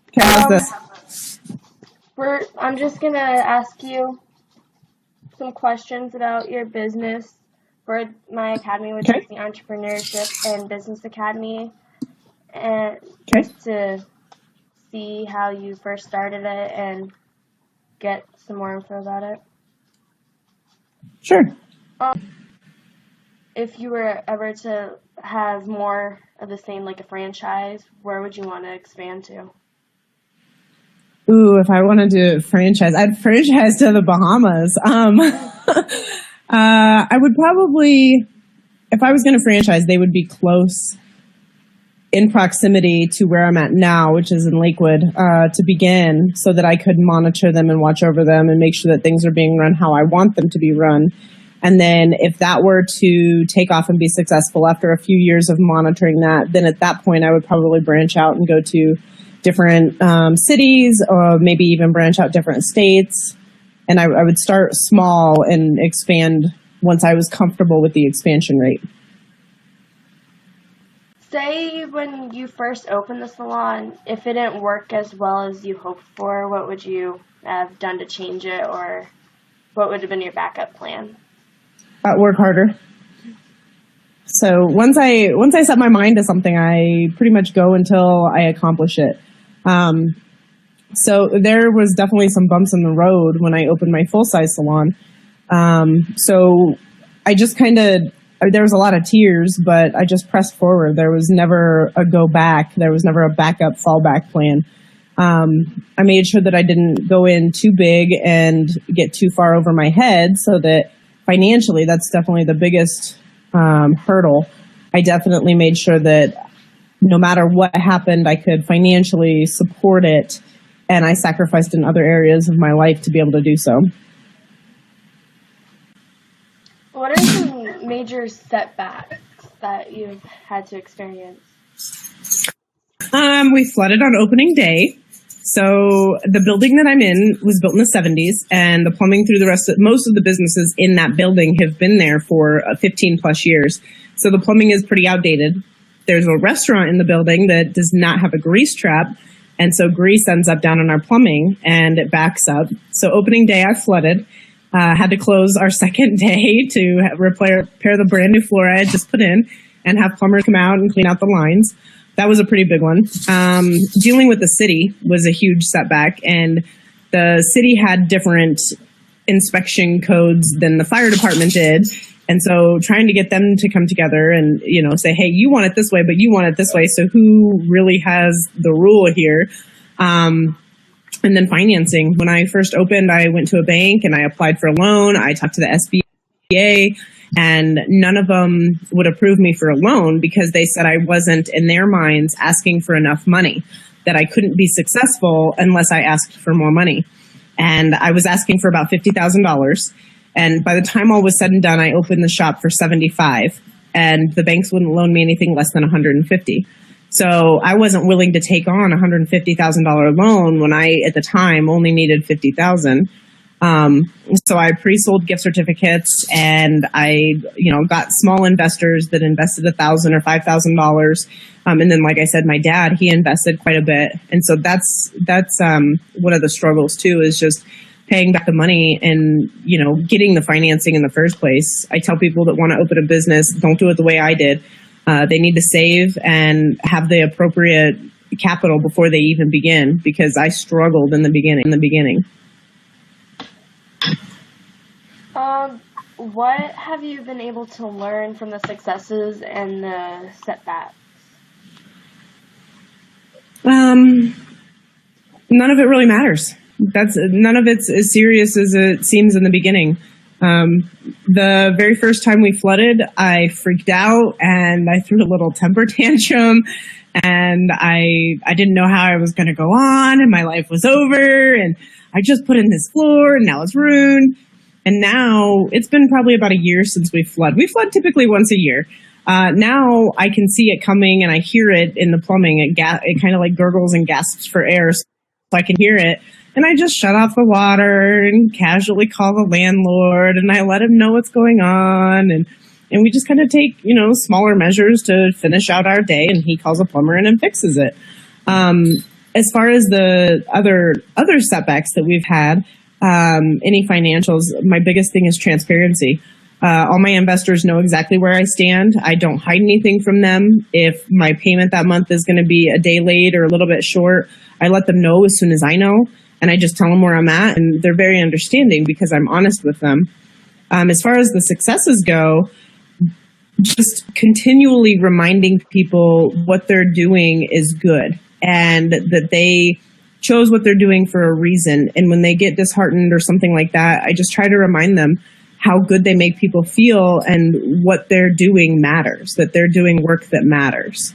Okay, how's this? I'm just gonna ask you some questions about your business for my academy, which is the Entrepreneurship and Business Academy, and just to see how you first started it and get some more info about it. Sure. If you were ever to have more of the same, like a franchise, where would you want to expand to? Ooh, if I wanted to franchise, I'd franchise to the Bahamas. I would probably, if I was going to franchise, they would be close in proximity to where I'm at now, which is in Lakewood, to begin, so that I could monitor them and watch over them and make sure that things are being run how I want them to be run. And then if that were to take off and be successful after a few years of monitoring that, then at that point I would probably branch out and go to different cities, or maybe even branch out different states. And I would start small and expand once I was comfortable with the expansion rate. Say when you first opened the salon, if it didn't work as well as you hoped for, what would you have done to change it, or what would have been your backup plan? Work harder. So once I set my mind to something, I pretty much go until I accomplish it. So there was definitely some bumps in the road when I opened my full-size salon. So I just there was a lot of tears, but I just pressed forward. There was never a go back. There was never a backup fallback plan. I made sure that I didn't go in too big and get too far over my head, so that financially, that's definitely the biggest hurdle. I definitely made sure that no matter what happened, I could financially support it, and I sacrificed in other areas of my life to be able to do so. What are some major setbacks that you've had to experience? We flooded on opening day. So the building that I'm in was built in the 70s, and the plumbing through most of the businesses in that building have been there for 15 plus years. So the plumbing is pretty outdated. There's a restaurant in the building that does not have a grease trap, and so grease ends up down in our plumbing and it backs up. So opening day, I flooded. Had to close our second day to repair the brand new floor I had just put in and have plumbers come out and clean out the lines. That was a pretty big one. Dealing with the city was a huge setback, and the city had different inspection codes than the fire department did. And so trying to get them to come together and, say, hey, you want it this way, but you want it this way. So who really has the rule here? And then financing. When I first opened, I went to a bank and I applied for a loan. I talked to the SBA, and none of them would approve me for a loan because they said I wasn't, in their minds, asking for enough money, that I couldn't be successful unless I asked for more money. And I was asking for about $50,000. And by the time all was said and done, I opened the shop for $75,000, and the banks wouldn't loan me anything less than $150,000. So I wasn't willing to take on a $150,000 loan when I, at the time, only needed $50,000. So I pre-sold gift certificates, and I, got small investors that invested $1,000 or $5,000. And then, like I said, my dad, he invested quite a bit. And so that's one of the struggles too, is just paying back the money and, getting the financing in the first place. I tell people that want to open a business, don't do it the way I did. They need to save and have the appropriate capital before they even begin, because I struggled in the beginning. What have you been able to learn from the successes and the setbacks? None of it really matters. None of it's as serious as it seems in the beginning. The very first time we flooded, I freaked out and I threw a little temper tantrum, and I didn't know how I was going to go on, and my life was over, and I just put in this floor and now it's ruined. And now it's been probably about a year since we flood. We flood typically once a year. Now I can see it coming and I hear it in the plumbing. It kind of like gurgles and gasps for air, so I can hear it. And I just shut off the water and casually call the landlord, and I let him know what's going on. And and we just kind of take, smaller measures to finish out our day, and he calls a plumber in and fixes it. As far as the other setbacks that we've had, any financials, my biggest thing is transparency. All my investors know exactly where I stand. I don't hide anything from them. If my payment that month is going to be a day late or a little bit short, I let them know as soon as I know, and I just tell them where I'm at, and they're very understanding because I'm honest with them. As far as the successes go, just continually reminding people what they're doing is good and that they chose what they're doing for a reason. And when they get disheartened or something like that, I just try to remind them how good they make people feel and what they're doing matters, that they're doing work that matters.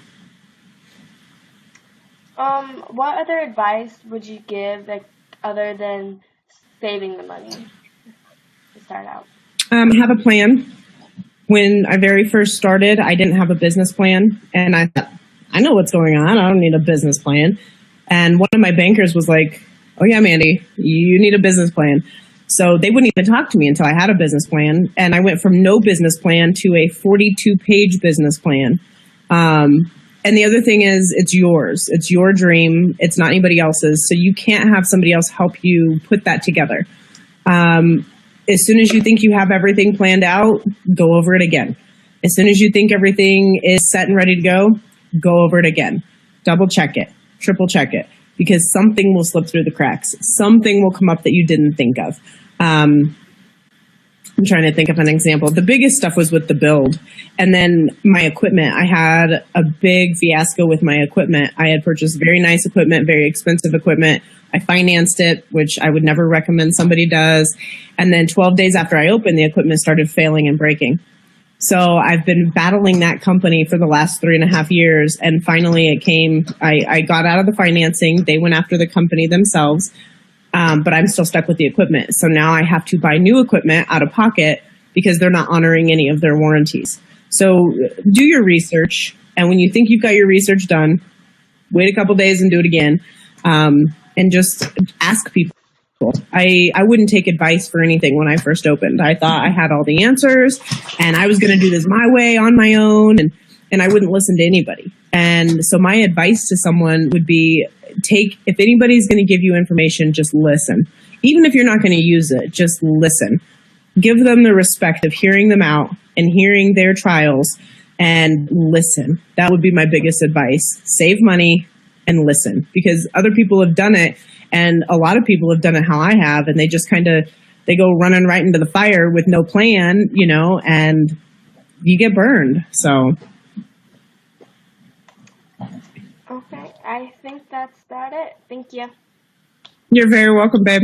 What other advice would you give, like, other than saving the money to start out? Have a plan. When I very first started, I didn't have a business plan, and I thought, I know what's going on. I don't need a business plan. And one of my bankers was like, oh yeah, Mandy, you need a business plan. So they wouldn't even talk to me until I had a business plan. And I went from no business plan to a 42-page business plan. And the other thing is, it's yours. It's your dream. It's not anybody else's. So you can't have somebody else help you put that together. As soon as you think you have everything planned out, go over it again. As soon as you think everything is set and ready to go over it again. Double check it, triple check it, because something will slip through the cracks. Something will come up that you didn't think of. I'm trying to think of an example. The biggest stuff was with the build. And then my equipment. I had a big fiasco with my equipment. I had purchased very nice equipment, very expensive equipment. I financed it, which I would never recommend somebody does. And then 12 days after I opened, the equipment started failing and breaking. So I've been battling that company for the last 3.5 years. And finally it came, I got out of the financing. They went after the company themselves. But I'm still stuck with the equipment. So now I have to buy new equipment out of pocket because they're not honoring any of their warranties. So do your research. And when you think you've got your research done, wait a couple days and do it again. And just ask people. I wouldn't take advice for anything when I first opened. I thought I had all the answers and I was going to do this my way on my own. And I wouldn't listen to anybody. And so my advice to someone would be, if anybody's going to give you information, just listen. Even if you're not going to use it, just listen. Give them the respect of hearing them out and hearing their trials and listen. That would be my biggest advice. Save money and listen, because other people have done it, and a lot of people have done it how I have, and they just they go running right into the fire with no plan, and you get burned. So. Okay, I think that's about it. Thank you. You're very welcome, babe.